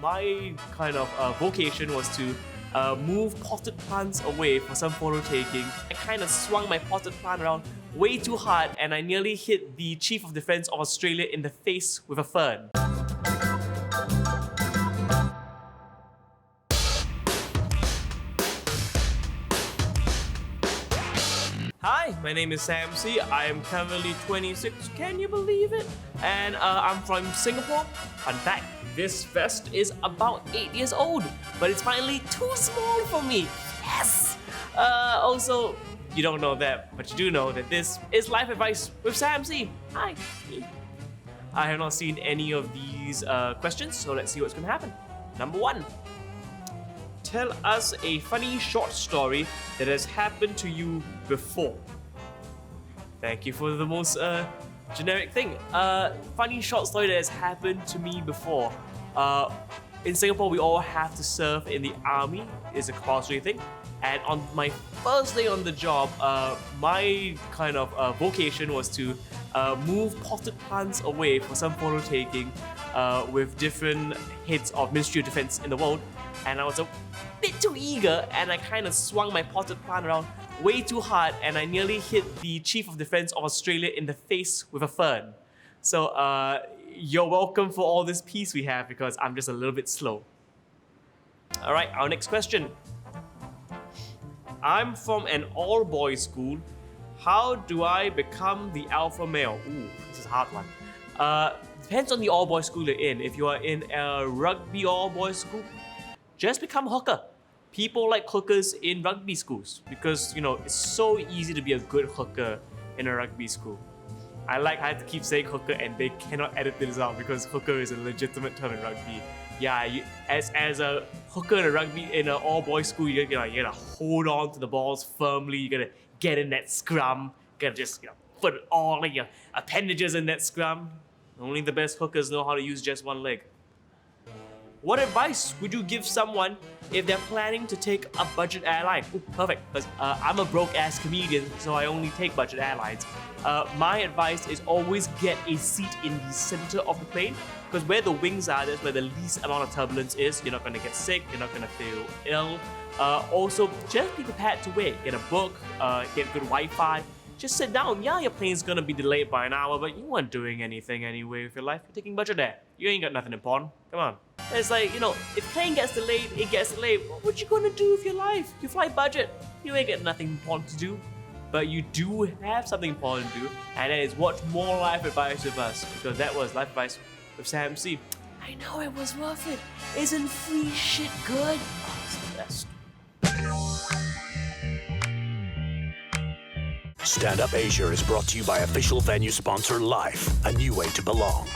my kind of vocation was to move potted plants away for some photo taking. I kind of swung my potted plant around way too hard and I nearly hit the Chief of Defence of Australia in the face with a fern. Hi, my name is Sam C. I am currently 26, can you believe it? And I'm from Singapore. Fun fact, this vest is about 8 years old, but it's finally too small for me. Yes! Also, you don't know that, but you do know that this is Life Advice with Sam C. Hi. I have not seen any of these questions, so let's see what's going to happen. Number 1. Tell us a funny short story that has happened to you before. Thank you for the most generic thing. Funny short story that has happened to me before. In Singapore, we all have to serve in the army. It's a compulsory thing. And on my first day on the job, my kind of vocation was to move potted plants away for some photo taking with different heads of Ministry of Defence in the world. And I was a bit too eager and I kind of swung my potted plant around way too hard and I nearly hit the Chief of Defence of Australia in the face with a fern. So you're welcome for all this peace we have because I'm just a little bit slow. Alright, our next question. I'm from an all-boys school. How do I become the alpha male? Ooh, this is a hard one. Depends on the all-boys school you're in. If you are in a rugby all-boys school, just become a hooker. People like hookers in rugby schools because, you know, it's so easy to be a good hooker in a rugby school. I have to keep saying hooker and they cannot edit this out because hooker is a legitimate term in rugby. Yeah, as a hooker in a rugby in an all-boys school, you gotta hold on to the balls firmly. You gotta get in that scrum. You gotta just put all of your appendages in that scrum. Only the best hookers know how to use just one leg. What advice would you give someone if they're planning to take a budget airline? Ooh, perfect, because I'm a broke-ass comedian, so I only take budget airlines. My advice is always get a seat in the center of the plane, because where the wings are, that's where the least amount of turbulence is. You're not going to get sick, you're not going to feel ill. Also, just be prepared to wait. Get a book, get good Wi-Fi. Just sit down. Yeah, your plane's gonna be delayed by an hour, but you weren't doing anything anyway with your life. You're taking budget air. You ain't got nothing important. Come on. It's like, if plane gets delayed, it gets delayed. What you gonna do with your life? You fly budget. You ain't got nothing important to do. But you do have something important to do, and that is watch more Life Advice with us, because that was Life Advice with Sam C. I know it was worth it. Isn't free shit good? Oh, it's the best. Stand Up Asia is brought to you by official venue sponsor Life, a new way to belong.